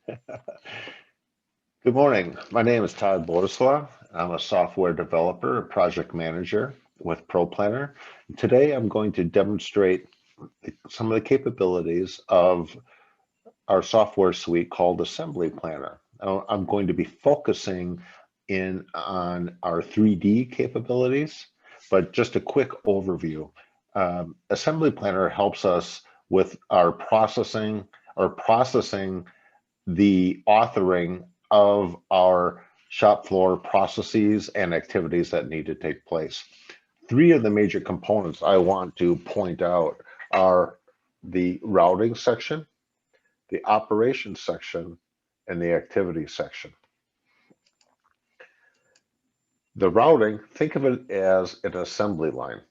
Good morning. My name is Todd Bodeslaw. I'm a software developer, a project manager with Proplanner. Today I'm going to demonstrate some of the capabilities of our software suite called Assembly Planner. I'm going to be focusing in on our 3D capabilities, but just a quick overview. Assembly Planner helps us with our processing the authoring of our shop floor processes and activities that need to take place. Three of the major components I want to point out are the routing section, the operations section, and the activity section. The routing, think of it as an assembly line.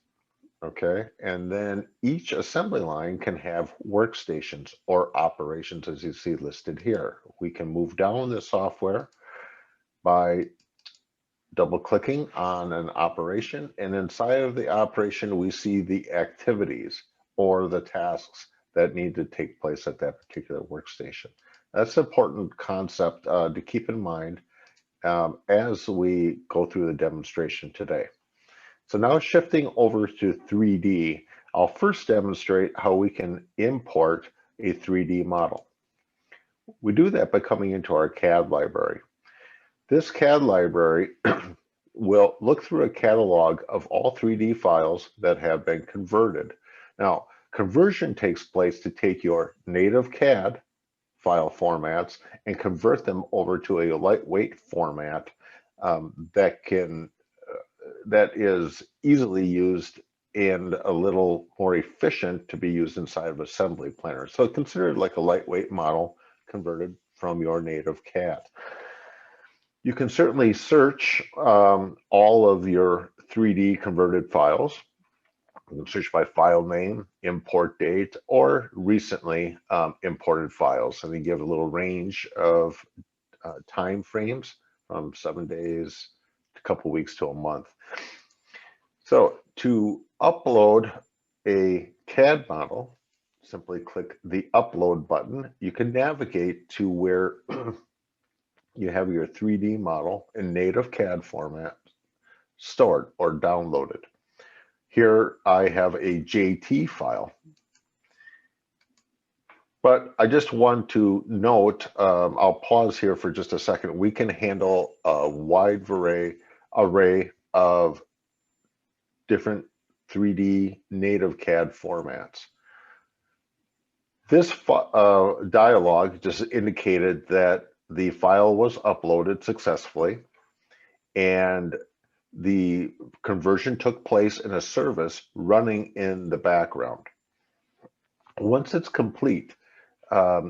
Okay, and then each assembly line can have workstations or operations as you see listed here. We can move down the software by double clicking on an operation, and inside of the operation we see the activities or the tasks that need to take place at that particular workstation. That's an important concept to keep in mind as we go through the demonstration today. So now shifting over to 3D, I'll first demonstrate how we can import a 3D model. We do that by coming into our CAD library. This CAD library will look through a catalog of all 3D files that have been converted. Now, conversion takes place to take your native CAD file formats and convert them over to a lightweight format that is easily used and a little more efficient to be used inside of Assembly Planner. So consider it like a lightweight model converted from your native CAD. You can certainly search all of your 3D converted files. You can search by file name, import date, or recently imported files. And they give a little range of time frames from 7 days, a couple weeks to a month. So to upload a CAD model, simply click the upload button. You can navigate to where you have your 3D model in native CAD format stored or downloaded. Here I have a JT file. But I just want to note, I'll pause here for just a second. We can handle a wide array of different 3D native CAD formats. This dialog just indicated that the file was uploaded successfully and the conversion took place in a service running in the background. Once it's complete,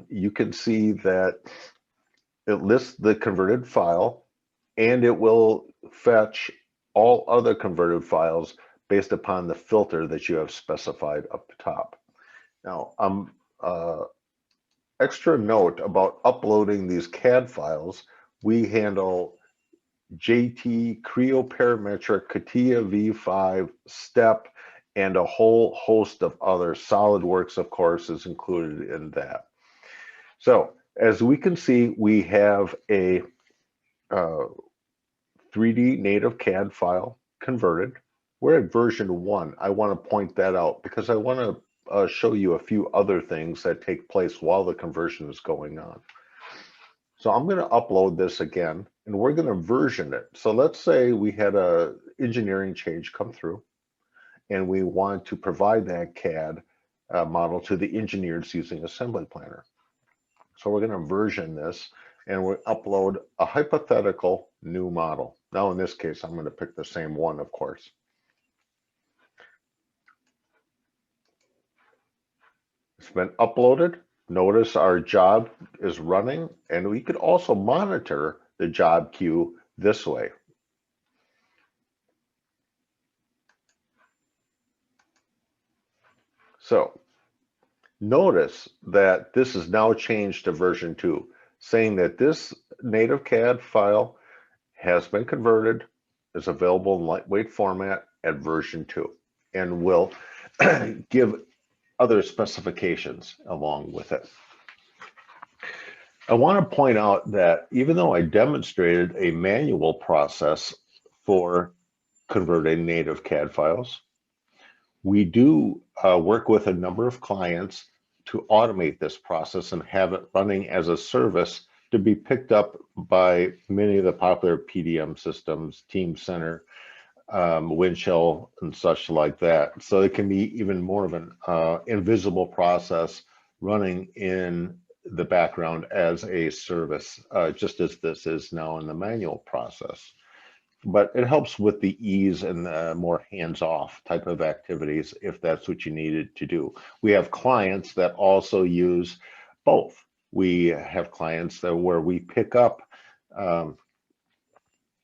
you can see that it lists the converted file and it will fetch all other converted files based upon the filter that you have specified up top. Now, extra note about uploading these CAD files, we handle JT, Creo Parametric, CATIA V5, STEP, and a whole host of other SolidWorks, of course, is included in that. So as we can see, we have a 3D native CAD file converted. We're at version 1. I want to point that out because I want to show you a few other things that take place while the conversion is going on. So I'm going to upload this again, and we're going to version it. So let's say we had a engineering change come through, and we want to provide that CAD model to the engineers using Assembly Planner. So we're going to version this, and we'll upload a hypothetical new model. Now in this case, I'm going to pick the same one, of course. It's been uploaded. Notice our job is running, and we could also monitor the job queue this way. So notice that this is now changed to version 2, saying that this native CAD file has been converted, is available in lightweight format at version 2, and will give other specifications along with it. I want to point out that even though I demonstrated a manual process for converting native CAD files, we do work with a number of clients to automate this process and have it running as a service to be picked up by many of the popular PDM systems, Team Center, Windchill, and such like that. So it can be even more of an invisible process running in the background as a service, just as this is now in the manual process. But it helps with the ease and the more hands-off type of activities if that's what you needed to do. We have clients that also use both. We have clients that where we pick up um,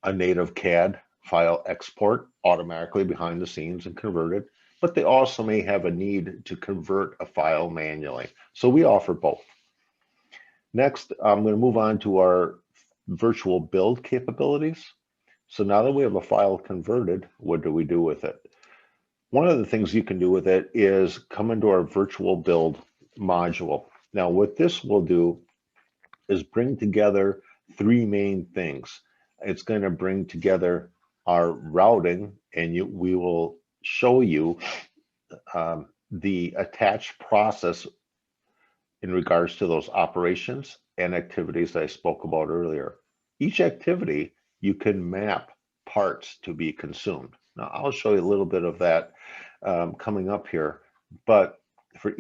a native CAD file export automatically behind the scenes and convert it, but they also may have a need to convert a file manually. So we offer both. Next, I'm going to move on to our virtual build capabilities. So now that we have a file converted, what do we do with it? One of the things you can do with it is come into our virtual build module. Now, what this will do is bring together three main things. It's going to bring together our routing, and we will show you the attached process in regards to those operations and activities that I spoke about earlier. Each activity, you can map parts to be consumed. Now, I'll show you a little bit of that coming up here, but for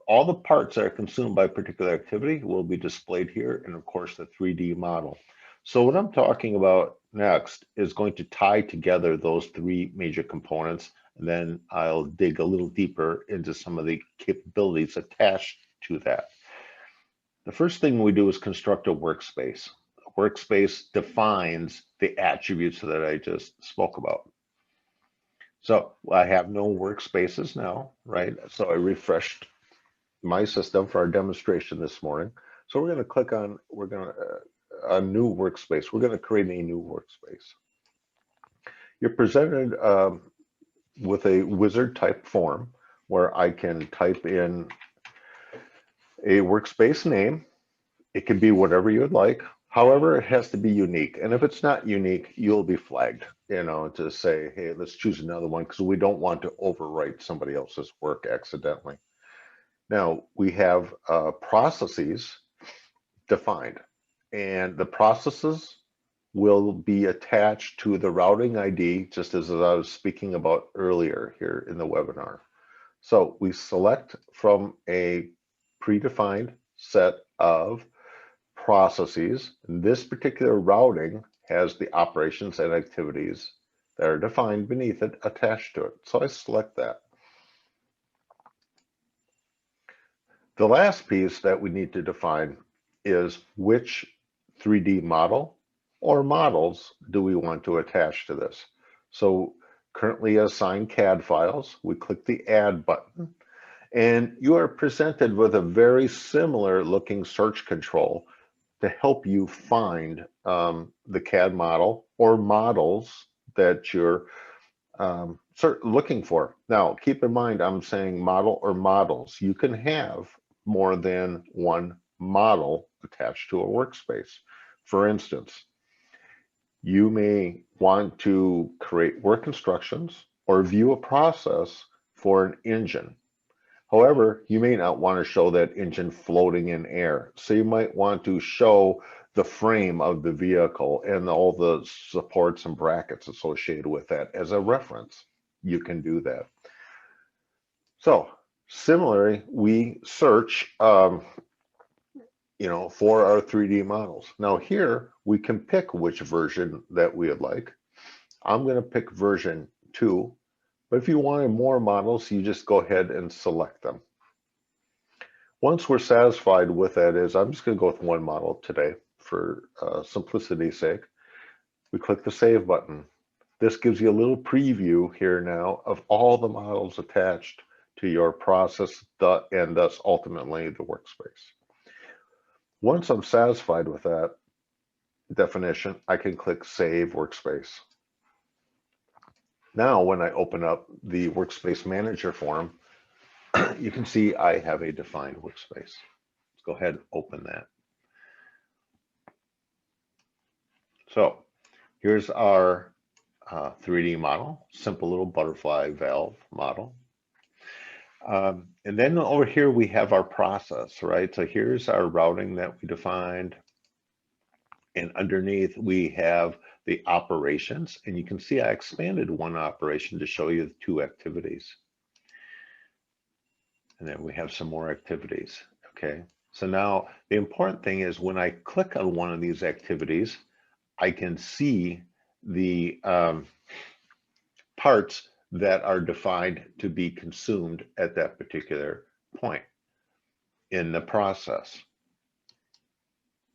all the parts that are consumed by a particular activity will be displayed here, and of course the 3D model. So what I'm talking about next is going to tie together those three major components, and then I'll dig a little deeper into some of the capabilities attached to that. The first thing we do is construct a workspace. A workspace defines the attributes that I just spoke about. So I have no workspaces now, right? So I refreshed my system for our demonstration this morning. So we're going to click on, a new workspace. We're going to create a new workspace. You're presented with a wizard type form where I can type in a workspace name. It can be whatever you would like. However, it has to be unique. And if it's not unique, you'll be flagged, to say, hey, let's choose another one because we don't want to overwrite somebody else's work accidentally. Now, we have processes defined, and the processes will be attached to the routing ID, just as I was speaking about earlier here in the webinar. So we select from a predefined set of processes. This particular routing has the operations and activities that are defined beneath it attached to it. So I select that. The last piece that we need to define is which 3D model or models do we want to attach to this. So currently assigned CAD files, we click the add button, and you are presented with a very similar looking search control to help you find the CAD model or models that you're looking for. Now, keep in mind, I'm saying model or models. You can have more than one model attached to a workspace. For instance, you may want to create work instructions or view a process for an engine. However, you may not want to show that engine floating in air. So you might want to show the frame of the vehicle and all the supports and brackets associated with that as a reference. You can do that. So similarly, we search for our 3D models. Now here we can pick which version that we would like. I'm going to pick version 2, but if you wanted more models, you just go ahead and select them. Once we're satisfied with that, I'm just going to go with one model today for simplicity's sake. We click the save button. This gives you a little preview here now of all the models attached to your process and thus ultimately the workspace. Once I'm satisfied with that definition, I can click Save Workspace. Now, when I open up the Workspace Manager form, you can see I have a defined workspace. Let's go ahead and open that. So here's our 3D model, simple little butterfly valve model. And then over here we have our process, right? So here's our routing that we defined. And underneath we have the operations. And you can see I expanded one operation to show you the two activities. And then we have some more activities, okay? So now the important thing is when I click on one of these activities, I can see the parts that are defined to be consumed at that particular point in the process.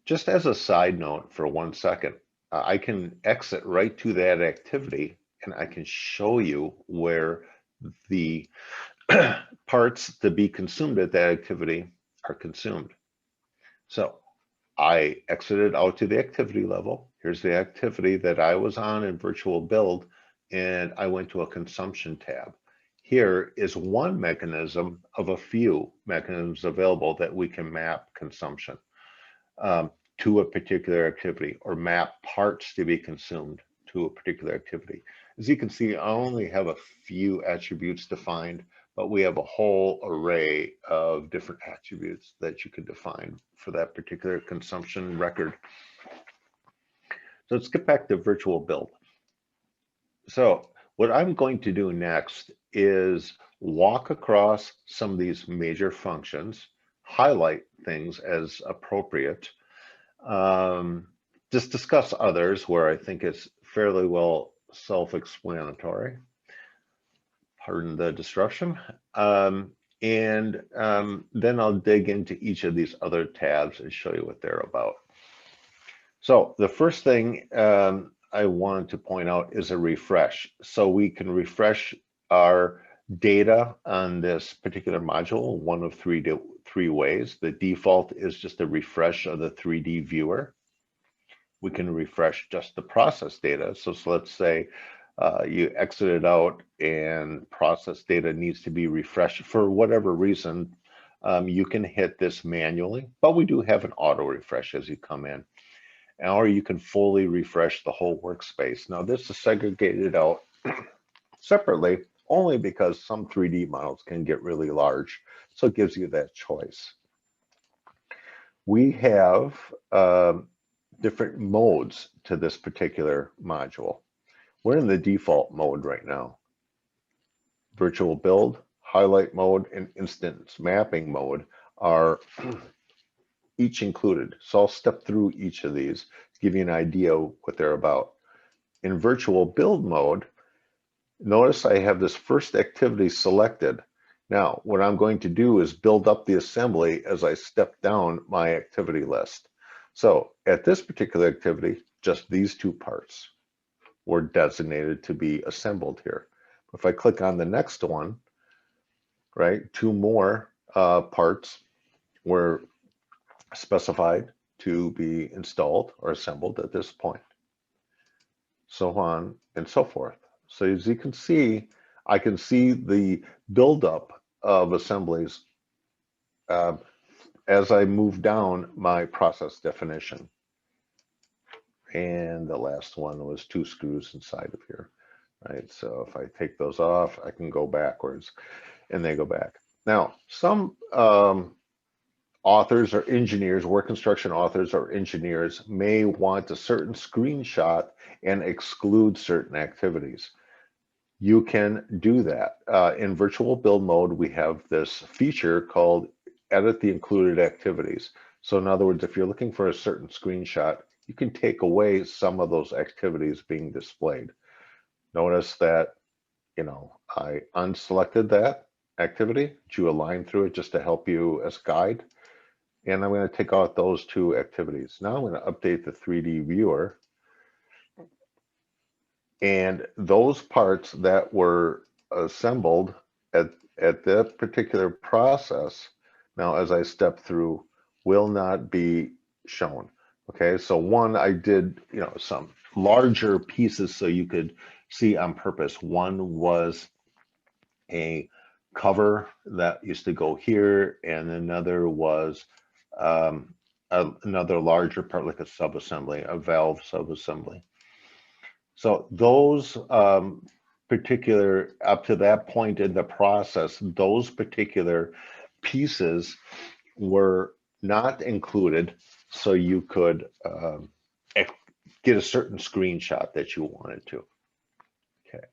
Just as a side note for 1 second, I can exit right to that activity and I can show you where the parts to be consumed at that activity are consumed. So I exited out to the activity level. Here's the activity that I was on in virtual build, and I went to a consumption tab. Here is one mechanism of a few mechanisms available that we can map consumption to a particular activity or map parts to be consumed to a particular activity. As you can see, I only have a few attributes defined, but we have a whole array of different attributes that you could define for that particular consumption record. So let's get back to virtual build. So what I'm going to do next is walk across some of these major functions, highlight things as appropriate, just discuss others where I think it's fairly well self-explanatory. Pardon the disruption. Then I'll dig into each of these other tabs and show you what they're about. So the first thing I wanted to point out is a refresh. So we can refresh our data on this particular module one of three ways. The default is just a refresh of the 3D viewer. We can refresh just the process data. So let's say you exited out and process data needs to be refreshed for whatever reason. You can hit this manually, but we do have an auto refresh as you come in. Or you can fully refresh the whole workspace. Now this is segregated out separately only because some 3D models can get really large. So it gives you that choice. We have different modes to this particular module. We're in the default mode right now. Virtual build, highlight mode, and instance mapping mode are each included. So I'll step through each of these to give you an idea what they're about. In virtual build mode, notice I have this first activity selected. Now, what I'm going to do is build up the assembly as I step down my activity list. So at this particular activity, just these two parts were designated to be assembled here. If I click on the next one, right, two more parts were specified to be installed or assembled at this point, so on and so forth. So as you can see, I can see the buildup of assemblies as I move down my process definition. And the last one was two screws inside of here, right? So if I take those off, I can go backwards and they go back. Now, some authors or engineers, work construction authors or engineers may want a certain screenshot and exclude certain activities. You can do that. In virtual build mode, we have this feature called edit the included activities. So in other words, if you're looking for a certain screenshot, you can take away some of those activities being displayed. Notice that, you know, I unselected that activity, drew a line through it just to help you as guide. And I'm going to take out those two activities. Now I'm going to update the 3D viewer. And those parts that were assembled at that particular process, now as I step through, will not be shown. Okay, so one, I did, you know, some larger pieces so you could see on purpose. One was a cover that used to go here, and another was another larger part like a subassembly, a valve subassembly. So those particular, up to that point in the process, those particular pieces were not included, so you could get a certain screenshot that you wanted to. Okay.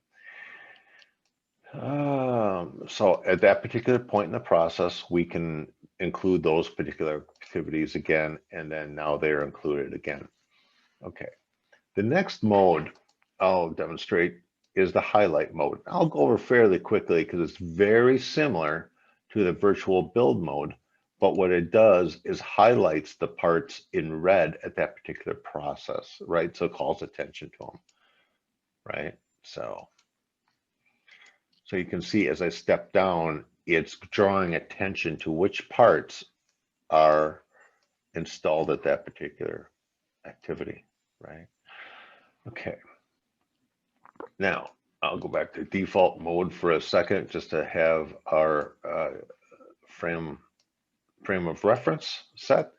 So at that particular point in the process, we can include those particular activities again, and then now they're included again. Okay. The next mode I'll demonstrate is the highlight mode. I'll go over fairly quickly because it's very similar to the virtual build mode, but what it does is highlights the parts in red at that particular process, right? So it calls attention to them, right? So you can see as I step down, it's drawing attention to which parts are installed at that particular activity, right? Okay. Now, I'll go back to default mode for a second just to have our frame of reference set.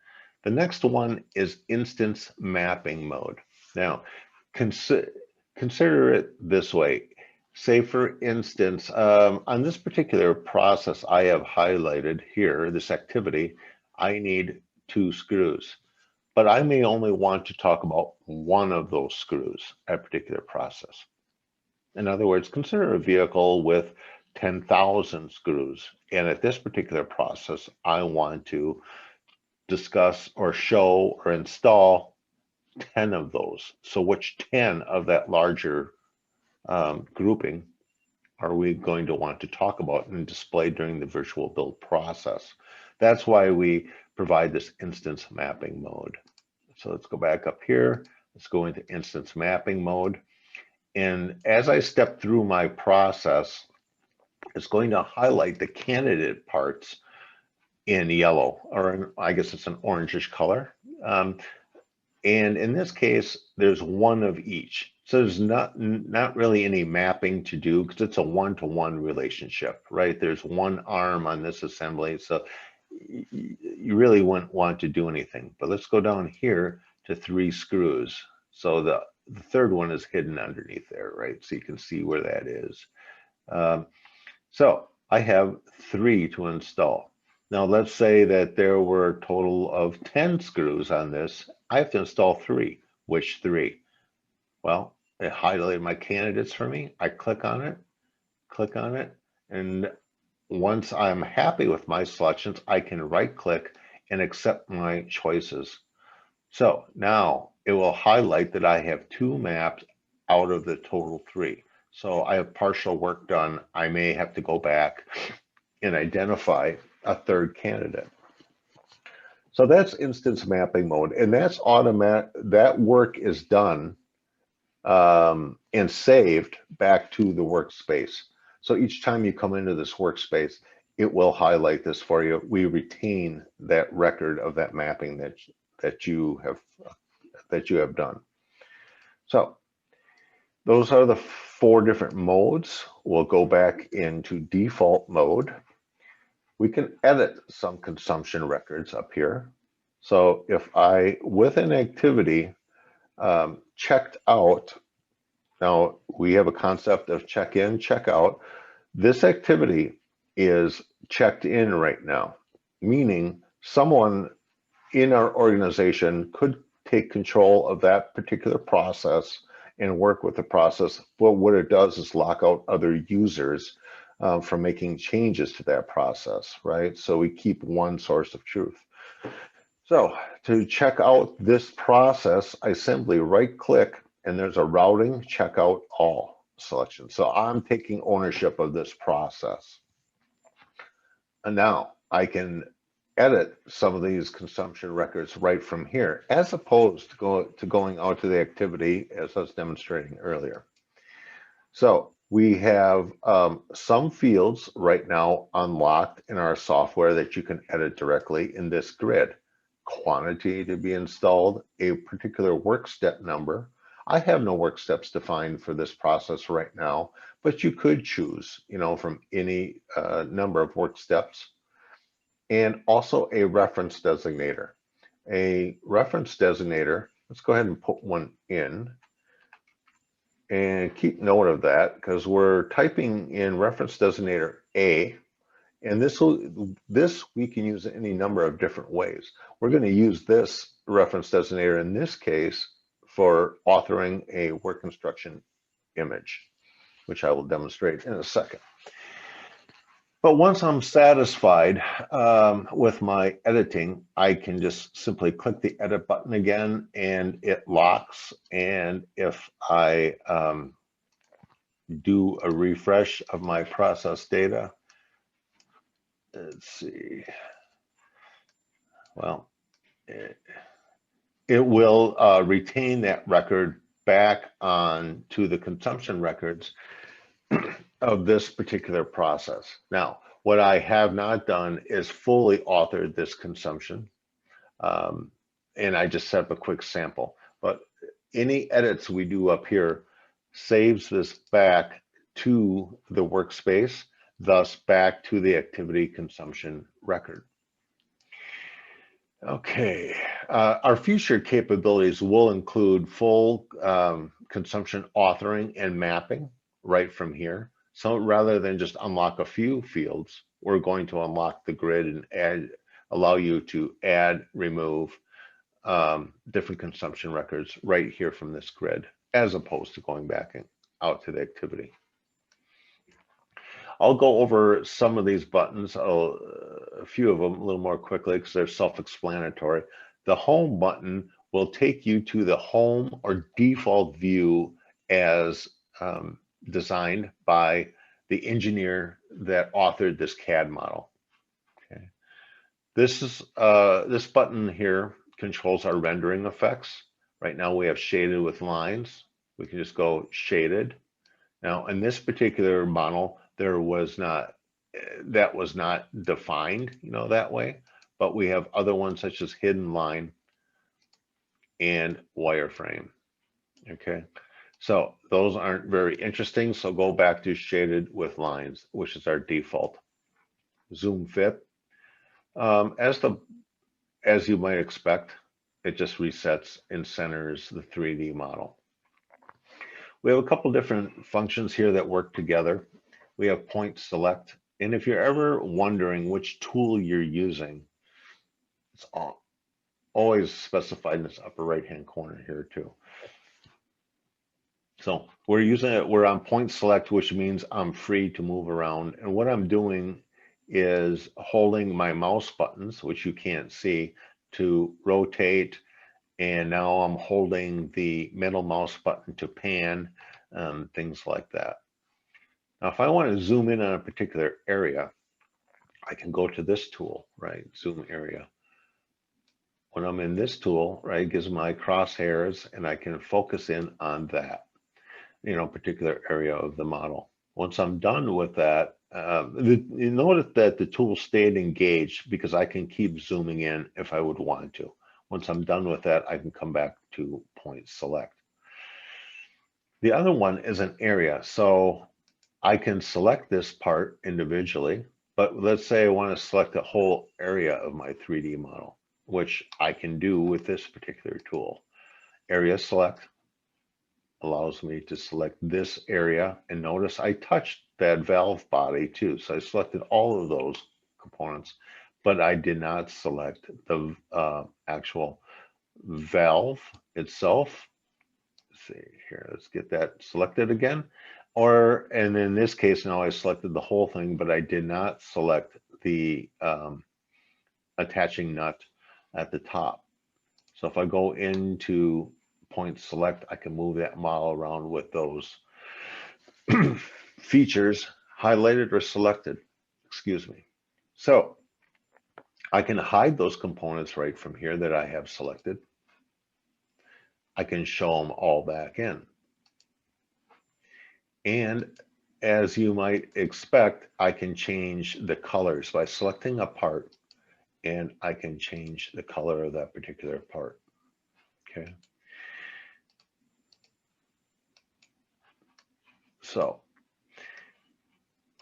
The next one is instance mapping mode. Now, consider it this way. Say, for instance, on this particular process I have highlighted here, this activity, I need 2 screws, but I may only want to talk about one of those screws at a particular process. In other words, consider a vehicle with 10,000 screws. And at this particular process, I want to discuss or show or install 10 of those. So which 10 of that larger grouping are we going to want to talk about and display during the virtual build process? That's why we provide this instance mapping mode. So let's go back up here. Let's go into instance mapping mode. And as I step through my process, it's going to highlight the candidate parts in yellow, or I guess it's an orangish color. And in this case, there's one of each. So there's not really any mapping to do because it's a one-to-one relationship, right? There's one arm on this assembly, so you really wouldn't want to do anything. But let's go down here to 3 screws. So the third one is hidden underneath there, right? So you can see where that is. So I have 3 to install. Now let's say that there were a total of 10 screws on this. I have to install 3. Which 3? Well, it highlighted my candidates for me. I click on it, and once I'm happy with my selections, I can right click and accept my choices. So now it will highlight that I have 2 maps out of the total 3. So I have partial work done. I may have to go back and identify a 3rd candidate. So that's instance mapping mode, and that's automatic. That work is done and saved back to the workspace. So each time you come into this workspace, it will highlight this for you. We retain that record of that mapping that you have done. So those are the 4 different modes. We'll go back into default mode. We can edit some consumption records up here. So if I, with an activity, checked out, now we have a concept of check in, check out. This activity is checked in right now, meaning someone in our organization could take control of that particular process and work with the process. But what it does is lock out other users from making changes to that process, right? So we keep one source of truth. So to check out this process, I simply right click and there's a routing checkout all selection. So I'm taking ownership of this process. And now I can edit some of these consumption records right from here, as opposed to going out to the activity as I was demonstrating earlier. So we have some fields right now unlocked in our software that you can edit directly in this grid. Quantity to be installed, a particular work step number. I have no work steps defined for this process right now, but you could choose, from any number of work steps. And also a reference designator. a reference designator. Let's go ahead and put one in. And keep note of that because we're typing in reference designator A, and this we can use in any number of different ways. We're going to use this reference designator in this case for authoring a work instruction image, which I will demonstrate in a second. But once I'm satisfied with my editing, I can just simply click the edit button again and it locks. And if I do a refresh of my process data, let's see, well, it will retain that record back on to the consumption records of this particular process. Now, what I have not done is fully authored this consumption, and I just set up a quick sample. But any edits we do up here saves this back to the workspace, thus back to the activity consumption record. Okay, our future capabilities will include full consumption authoring and mapping right from here. So rather than just unlock a few fields, we're going to unlock the grid and allow you to add, remove different consumption records right here from this grid, as opposed to going back out to the activity. I'll go over some of these buttons, a few of them a little more quickly because they're self-explanatory. The home button will take you to the home or default view as designed by the engineer that authored this CAD model. Okay. This button here controls our rendering effects. Right now we have shaded with lines. We can just go shaded. Now in this particular model, that was not defined, that way, but we have other ones such as hidden line and wireframe. Okay, so those aren't very interesting. So go back to shaded with lines, which is our default. Zoom fit, as you might expect, it just resets and centers the 3D model. We have a couple different functions here that work together. We have point select, and if you're ever wondering which tool you're using, it's always specified in this upper right hand corner here too. So we're on point select, which means I'm free to move around, and what I'm doing is holding my mouse buttons, which you can't see, to rotate, and now I'm holding the middle mouse button to pan, things like that. Now, if I want to zoom in on a particular area, I can go to this tool, right? Zoom area. When I'm in this tool, right, it gives my crosshairs and I can focus in on that, particular area of the model. Once I'm done with that, you notice that the tool stayed engaged because I can keep zooming in if I would want to. Once I'm done with that, I can come back to point select. The other one is an area. So I can select this part individually, but let's say I want to select a whole area of my 3D model, which I can do with this particular tool. Area select allows me to select this area, and notice I touched that valve body too. So I selected all of those components, but I did not select the actual valve itself. Let's see here, let's get that selected again. And in this case, now I selected the whole thing, but I did not select the attaching nut at the top. So if I go into point select, I can move that model around with those features highlighted or selected, excuse me. So I can hide those components right from here that I have selected. I can show them all back in. And as you might expect, I can change the colors by selecting a part, and I can change the color of that particular part. Okay. So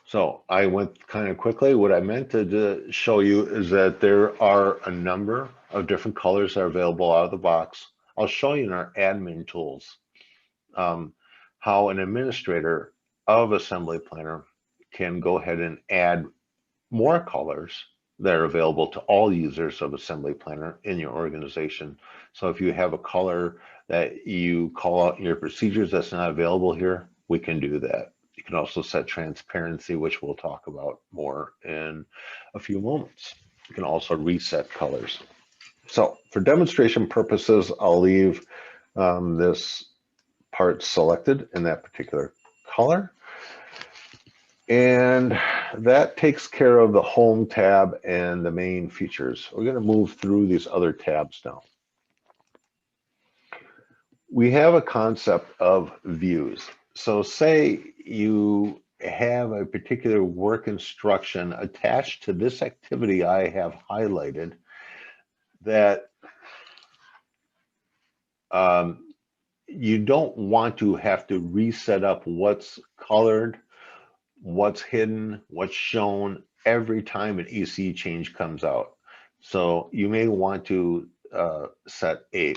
So I went kind of quickly. What I meant to show you is that there are a number of different colors that are available out of the box. I'll show you in our admin tools um, how an administrator of Assembly Planner can go ahead and add more colors that are available to all users of Assembly Planner in your organization. So if you have a color that you call out in your procedures that's not available here, we can do that. You can also set transparency, which we'll talk about more in a few moments. You can also reset colors. So for demonstration purposes, I'll leave this part selected in that particular color. And that takes care of the home tab and the main features. We're going to move through these other tabs now. We have a concept of views. So say you have a particular work instruction attached to this activity I have highlighted that you don't want to have to reset up what's colored, what's hidden, what's shown every time an EC change comes out. So you may want to set a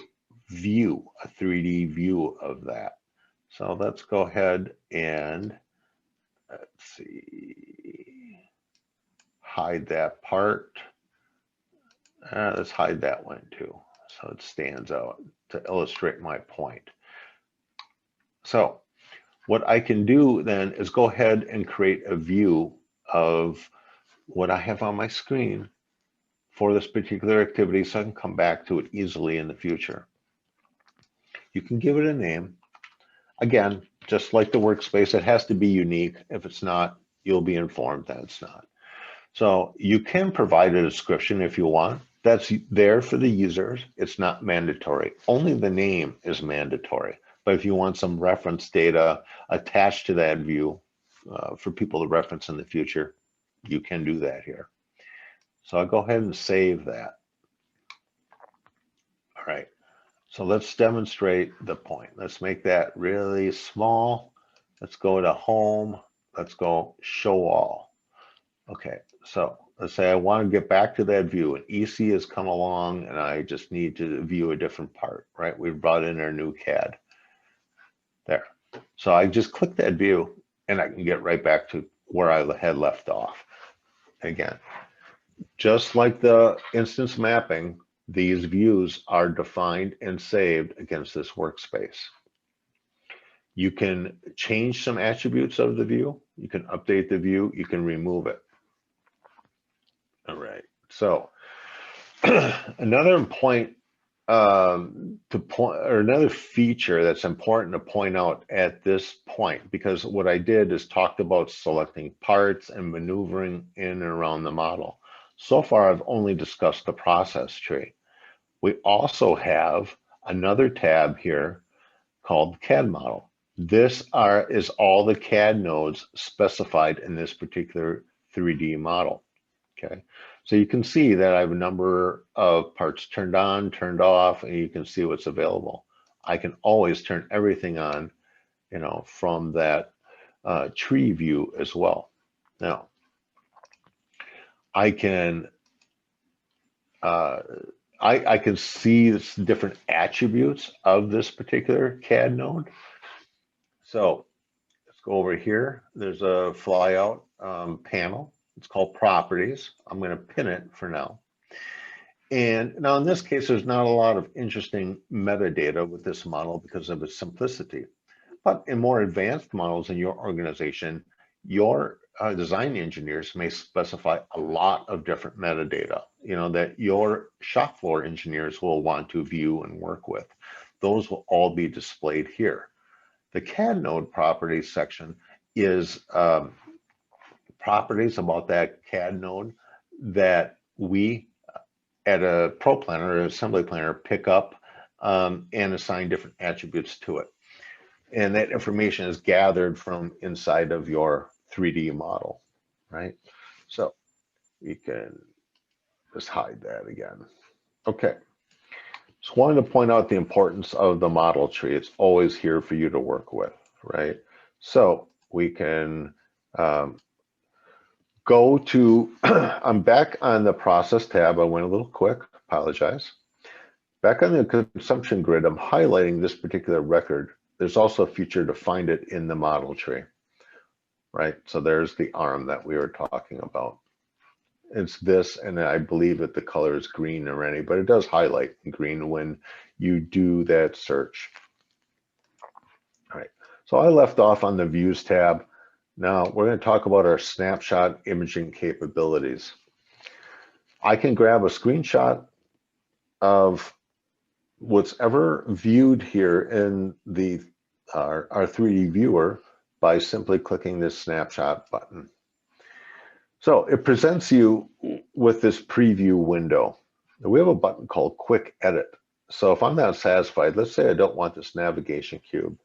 view, a 3D view of that. So let's go ahead and let's see, hide that part. Let's hide that one too, so it stands out to illustrate my point. So what I can do then is go ahead and create a view of what I have on my screen for this particular activity so I can come back to it easily in the future. You can give it a name. Again, just like the workspace, it has to be unique. If it's not, you'll be informed that it's not. So you can provide a description if you want. That's there for the users. It's not mandatory. Only the name is mandatory. But if you want some reference data attached to that view for people to reference in the future, you can do that here. So I'll go ahead and save that. All right. So let's demonstrate the point. Let's make that really small. Let's go to home. Let's go show all. Okay, so let's say I want to get back to that view. An EC has come along and I just need to view a different part, right? We've brought in our new CAD. There. So I just click that view and I can get right back to where I had left off. Again, just like the instance mapping, these views are defined and saved against this workspace. You can change some attributes of the view. You can update the view. You can remove it. All right. So another point another feature that's important to point out at this point, because what I did is talked about selecting parts and maneuvering in and around the model. So far, I've only discussed the process tree. We also have another tab here called CAD Model. This is all the CAD nodes specified in this particular 3D model. Okay, so you can see that I have a number of parts turned on, turned off, and you can see what's available. I can always turn everything on, from that tree view as well. Now, I can I can see the different attributes of this particular CAD node. So let's go over here. There's a flyout panel. It's called Properties. I'm going to pin it for now. And now in this case, there's not a lot of interesting metadata with this model because of its simplicity. But in more advanced models in your organization, your design engineers may specify a lot of different metadata, that your shop floor engineers will want to view and work with. Those will all be displayed here. The CAD node properties section is properties about that CAD node that we at a Proplanner or Assembly Planner pick up and assign different attributes to it. And that information is gathered from inside of your 3D model, right? So we can just hide that again. Okay. Just wanted to point out the importance of the model tree. It's always here for you to work with, right? So we can go to, I'm back on the process tab. I went a little quick, apologize. Back on the consumption grid, I'm highlighting this particular record. There's also a feature to find it in the model tree, right? So there's the arm that we were talking about. It's this, and I believe that the color is green already, but it does highlight green when you do that search. All right, so I left off on the Views tab. Now we're going to talk about our snapshot imaging capabilities. I can grab a screenshot of what's ever viewed here in the our 3D viewer by simply clicking this snapshot button. So it presents you with this preview window. We have a button called Quick Edit. So if I'm not satisfied, let's say I don't want this navigation cube,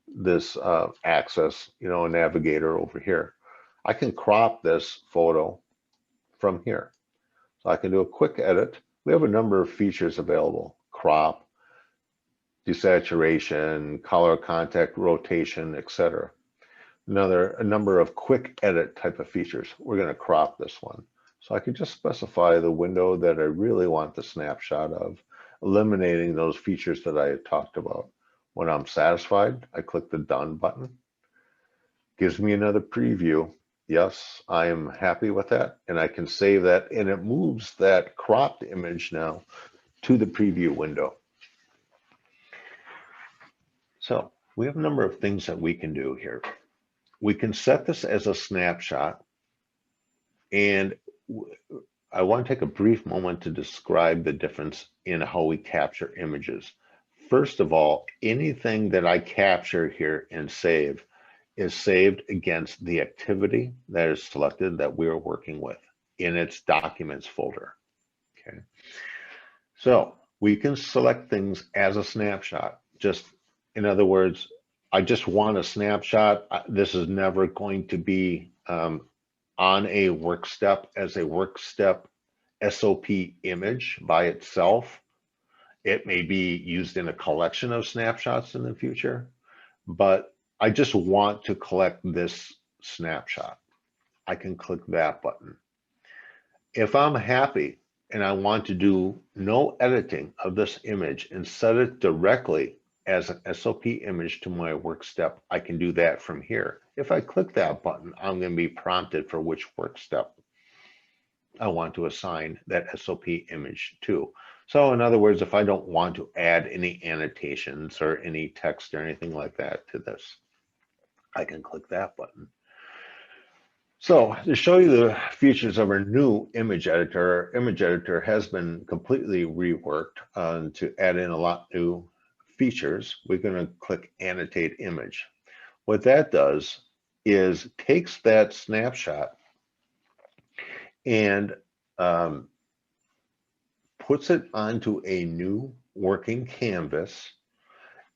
this axis, a navigator over here, I can crop this photo from here. So I can do a quick edit. We have a number of features available: crop, desaturation, color, contact, rotation, etc. A number of quick edit type of features. We're going to crop this one. So I can just specify the window that I really want the snapshot of, eliminating those features that I had talked about. When I'm satisfied, I click the Done button. Gives me another preview. Yes, I am happy with that, and I can save that, and it moves that cropped image now to the preview window. So we have a number of things that we can do here. We can set this as a snapshot, and I want to take a brief moment to describe the difference in how we capture images. First of all, anything that I capture here and save is saved against the activity that is selected that we're working with in its documents folder. Okay. So we can select things as a snapshot. Just in other words, I just want a snapshot. This is never going to be on a work step as a work step SOP image by itself. It may be used in a collection of snapshots in the future, but I just want to collect this snapshot. I can click that button. If I'm happy and I want to do no editing of this image and set it directly as an SOP image to my work step, I can do that from here. If I click that button, I'm going to be prompted for which work step I want to assign that SOP image to. So in other words, if I don't want to add any annotations or any text or anything like that to this, I can click that button. So to show you the features of our new image editor, our image editor has been completely reworked to add in a lot new features. We're going to click Annotate Image. What that does is takes that snapshot and puts it onto a new working canvas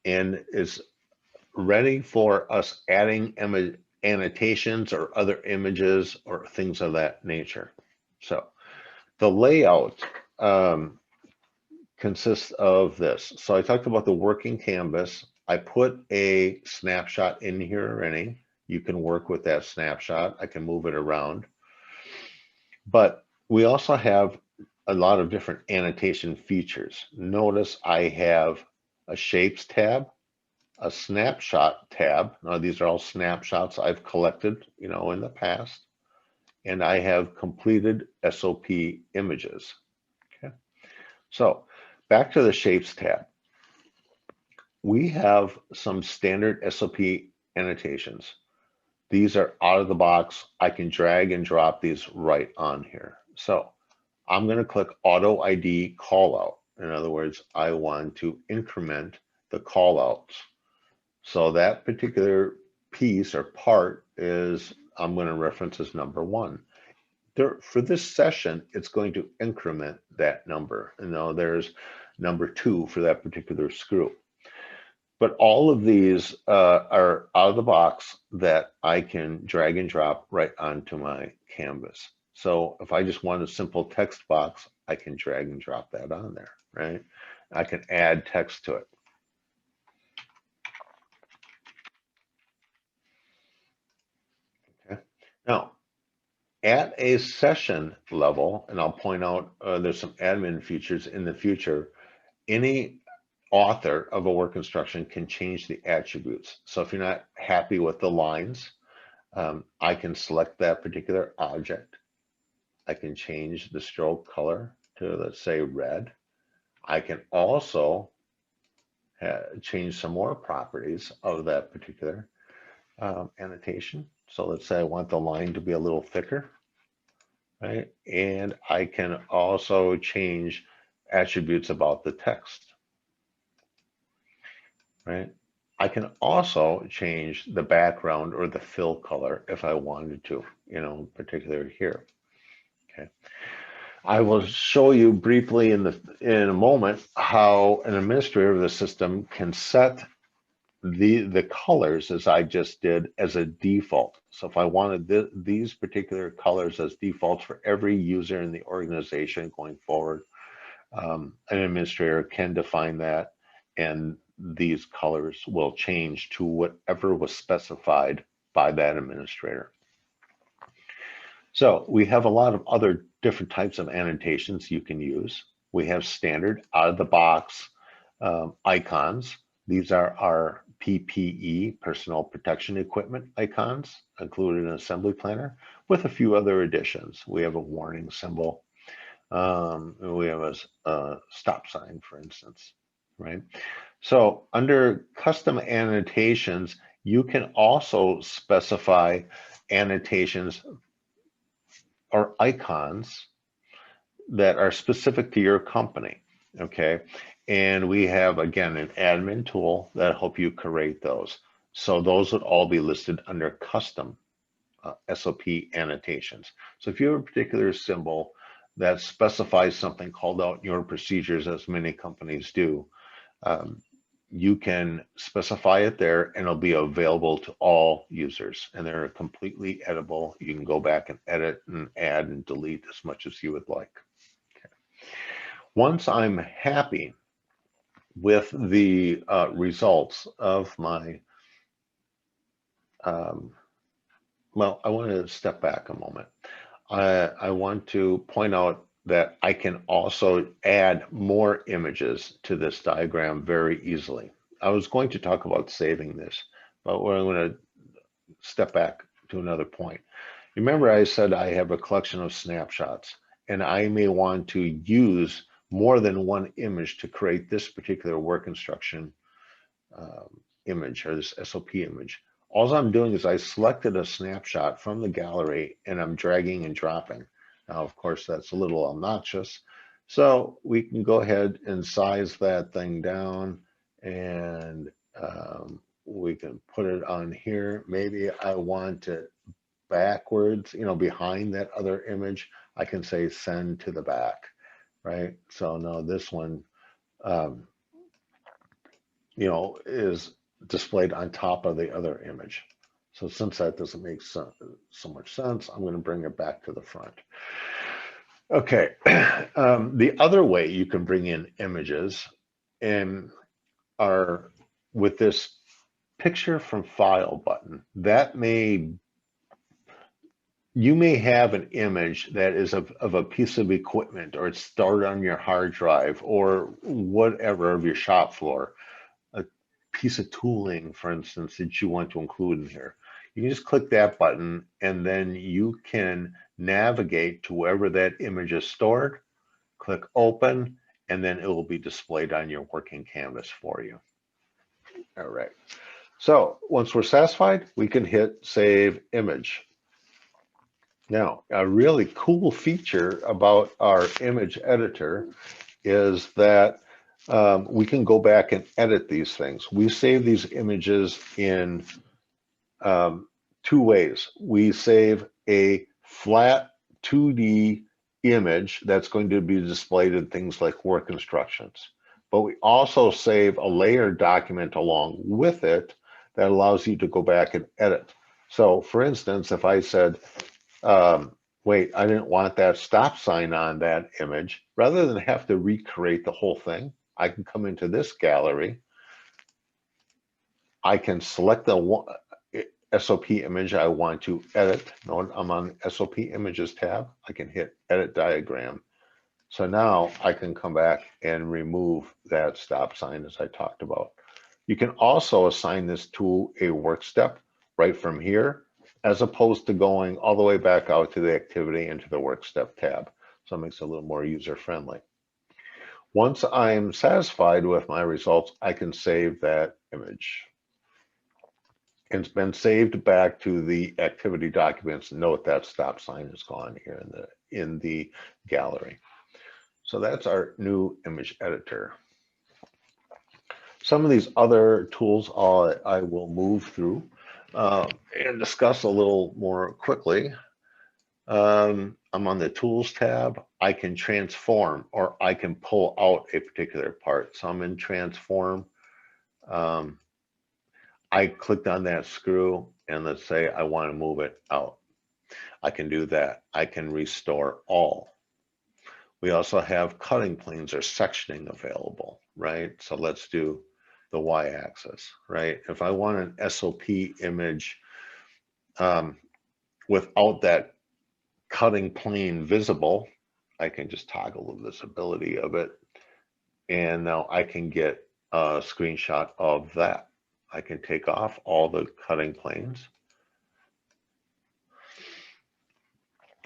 and is ready for us adding annotations or other images or things of that nature. So the layout consists of this. So I talked about the working canvas. I put a snapshot in here already. You can work with that snapshot. I can move it around. But we also have a lot of different annotation features. Notice I have a Shapes tab, a Snapshot tab. Now these are all snapshots I've collected, in the past, and I have completed SOP images. Okay, so back to the Shapes tab. We have some standard SOP annotations. These are out of the box. I can drag and drop these right on here. So I'm going to click Auto ID Callout. In other words, I want to increment the callouts. So that particular piece or part is, I'm going to reference as number 1. For this session, it's going to increment that number. There's number 2 for that particular screw. But all of these are out of the box that I can drag and drop right onto my canvas. So if I just want a simple text box, I can drag and drop that on there, right? I can add text to it. Okay. Now, At a session level, and I'll point out there's some admin features in the future, any author of a work instruction can change the attributes. So if you're not happy with the lines, I can select that particular object. I can change the stroke color to, let's say, red. I can also change some more properties of that particular annotation. So let's say I want the line to be a little thicker, right? And I can also change attributes about the text, right? I can also change the background or the fill color if I wanted to, particularly here. Okay. I will show you briefly in a moment how an administrator of the system can set the colors, as I just did, as a default. So if I wanted these particular colors as defaults for every user in the organization going forward, an administrator can define that, and these colors will change to whatever was specified by that administrator. So we have a lot of other different types of annotations you can use. We have standard out-of-the-box icons. These are our PPE, personal protection equipment icons, included in Assembly Planner, with a few other additions. We have a warning symbol. We have a stop sign, for instance, right? So under custom annotations, you can also specify annotations or icons that are specific to your company, okay? And we have, again, an admin tool that help you create those. So those would all be listed under custom SOP annotations. So if you have a particular symbol that specifies something called out in your procedures, as many companies do, you can specify it there and it'll be available to all users, and they're completely editable. You can go back and edit and add and delete as much as you would like. Okay. Once I'm happy with the results of my, well, I want to step back a moment. I want to point out that I can also add more images to this diagram very easily. I was going to talk about saving this, but we're going to step back to another point. Remember, I said I have a collection of snapshots, and I may want to use more than one image to create this particular work instruction image, or this SOP image. All I'm doing is I selected a snapshot from the gallery and I'm dragging and dropping. Now, of course, that's a little obnoxious. So we can go ahead and size that thing down, and we can put it on here. Maybe I want it backwards, behind that other image. I can say send to the back, right? So now this one, is displayed on top of the other image. So since that doesn't make so much sense, I'm going to bring it back to the front. Okay, the other way you can bring in images are with this picture from file button. You may have an image that is of a piece of equipment, or it's stored on your hard drive, or whatever, of your shop floor, a piece of tooling, for instance, that you want to include in here. You can just click that button, and then you can navigate to wherever that image is stored, click open, and then it will be displayed on your working canvas for you. All right. So once we're satisfied, we can hit Save Image. Now, a really cool feature about our image editor is that we can go back and edit these things. We save these images in two ways. We save a flat 2D image that's going to be displayed in things like work instructions, but we also save a layered document along with it that allows you to go back and edit. So for instance, if I said, wait, I didn't want that stop sign on that image, rather than have to recreate the whole thing, I can come into this gallery. I can select SOP image I want to edit. Note I'm on SOP Images tab. I can hit Edit Diagram. So now I can come back and remove that stop sign as I talked about. You can also assign this to a work step right from here, as opposed to going all the way back out to the activity into the work step tab. So it makes it a little more user-friendly. Once I'm satisfied with my results, I can save that image. It's been saved back to the activity documents. Note that stop sign is gone here in the gallery. So that's our new image editor. Some of these other tools I will move through and discuss a little more quickly. I'm on the Tools tab. I can transform or I can pull out a particular part. So I'm in Transform. I clicked on that screw and let's say I want to move it out. I can do that. I can restore all. We also have cutting planes or sectioning available, right? So let's do the y-axis, right? If I want an SOP image without that cutting plane visible, I can just toggle the visibility of it. And now I can get a screenshot of that. I can take off all the cutting planes.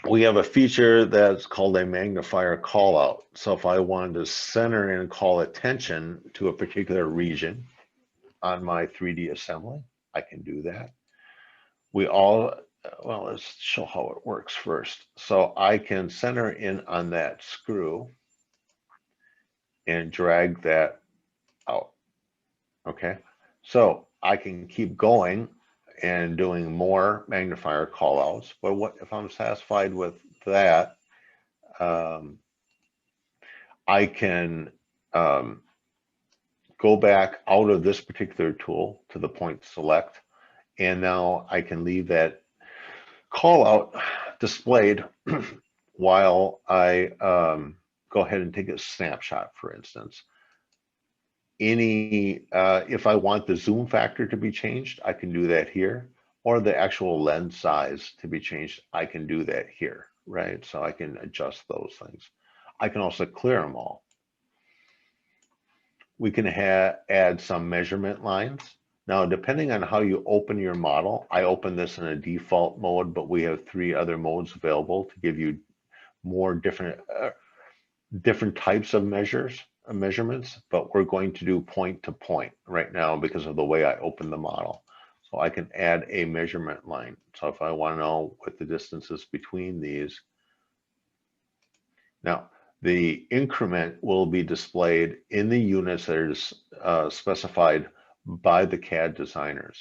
We have a feature that's called a magnifier callout. So if I wanted to center and call attention to a particular region on my 3D assembly, I can do that. Well, let's show how it works first. So I can center in on that screw and drag that out. Okay, so I can keep going and doing more magnifier callouts. But what if I'm satisfied with that? I can go back out of this particular tool to the point select, and now I can leave that callout displayed while I go ahead and take a snapshot, for instance. If I want the zoom factor to be changed, I can do that here, or the actual lens size to be changed, I can do that here, right? So I can adjust those things. I can also clear them all. We can add some measurement lines. Now, depending on how you open your model, I open this in a default mode, but we have 3 other modes available to give you more different types of measurements, but we're going to do point to point right now because of the way I open the model. So I can add a measurement line. So if I want to know what the distance is between these. Now, the increment will be displayed in the units that are specified by the CAD designers.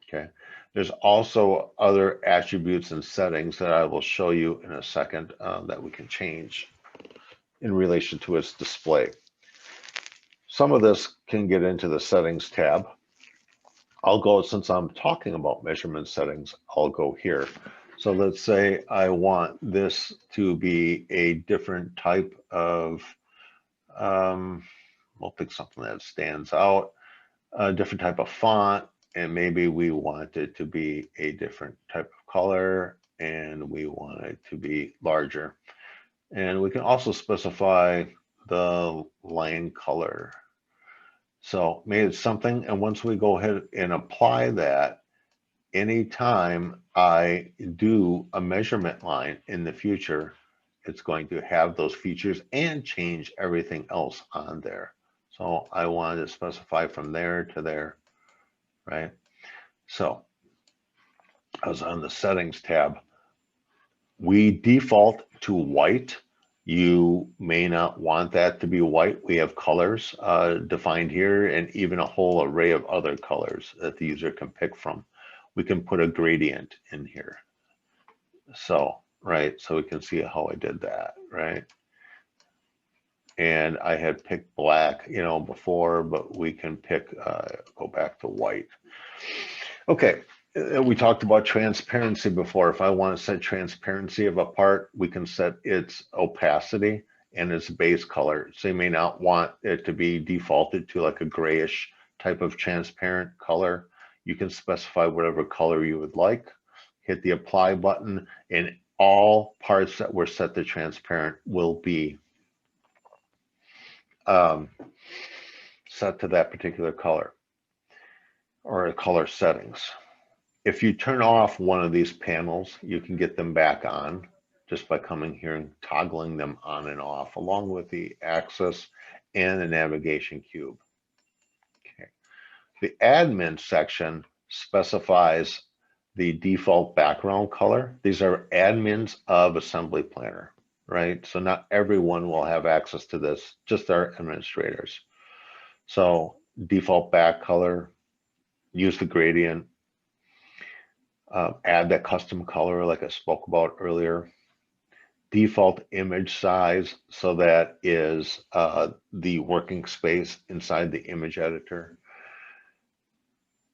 Okay. There's also other attributes and settings that I will show you in a second that we can change in relation to its display. Some of this can get into the settings tab. I'll go, since I'm talking about measurement settings, I'll go here. So let's say I want this to be a different type of, we'll pick something that stands out, a different type of font, and maybe we want it to be a different type of color, and we want it to be larger. And we can also specify the line color. So made it something, and once we go ahead and apply that, anytime I do a measurement line in the future, it's going to have those features and change everything else on there. So I wanted to specify from there to there, right? So I was on the settings tab. We default to white. You may not want that to be white. We have colors defined here and even a whole array of other colors that the user can pick from. We can put a gradient in here. So, right, so we can see how I did that, right? And I had picked black, before, but we can pick, go back to white. Okay, we talked about transparency before. If I want to set transparency of a part, we can set its opacity and its base color. So you may not want it to be defaulted to like a grayish type of transparent color. You can specify whatever color you would like, hit the apply button, and all parts that were set to transparent will be set to that particular color or color settings. If you turn off one of these panels, you can get them back on just by coming here and toggling them on and off, along with the axis and the navigation cube. Okay. The admin section specifies the default background color. These are admins of Assembly Planner, right? So not everyone will have access to this, just our administrators. So default back color, use the gradient, add that custom color like I spoke about earlier. Default image size, so that is the working space inside the image editor.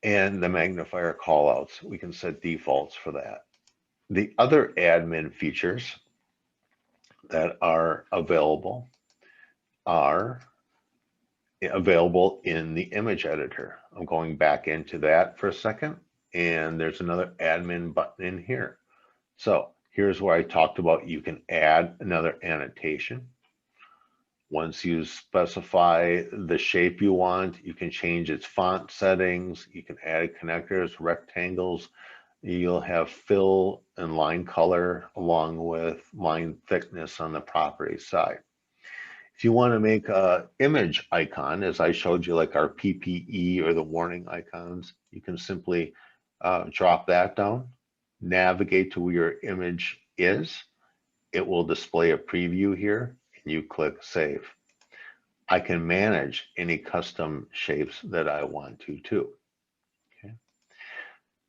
And the magnifier callouts, we can set defaults for that. The other admin features that are available in the image editor. I'm going back into that for a second, and there's another admin button in here. So here's where I talked about you can add another annotation. Once you specify the shape you want, you can change its font settings, you can add connectors, rectangles, you'll have fill and line color along with line thickness on the property side. If you want to make an image icon, as I showed you, like our PPE or the warning icons, you can simply drop that down, navigate to where your image is. It will display a preview here, and you click Save. I can manage any custom shapes that I want to too. Okay.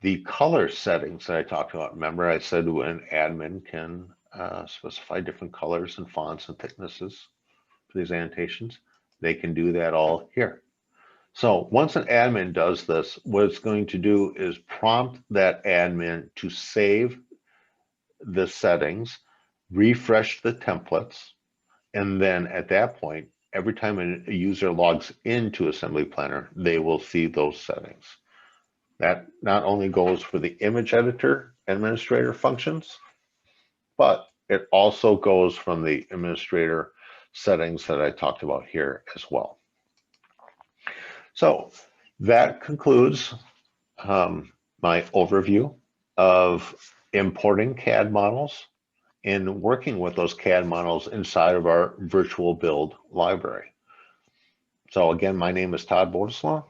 The color settings that I talked about, remember I said an admin can specify different colors and fonts and thicknesses for these annotations. They can do that all here. So once an admin does this, what it's going to do is prompt that admin to save the settings, refresh the templates, and then at that point, every time a user logs into Assembly Planner, they will see those settings. That not only goes for the image editor administrator functions, but it also goes from the administrator settings that I talked about here as well. So that concludes my overview of importing CAD models and working with those CAD models inside of our virtual build library. So again, my name is Todd Bodeslaw.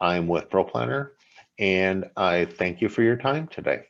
I'm with Proplanner, and I thank you for your time today.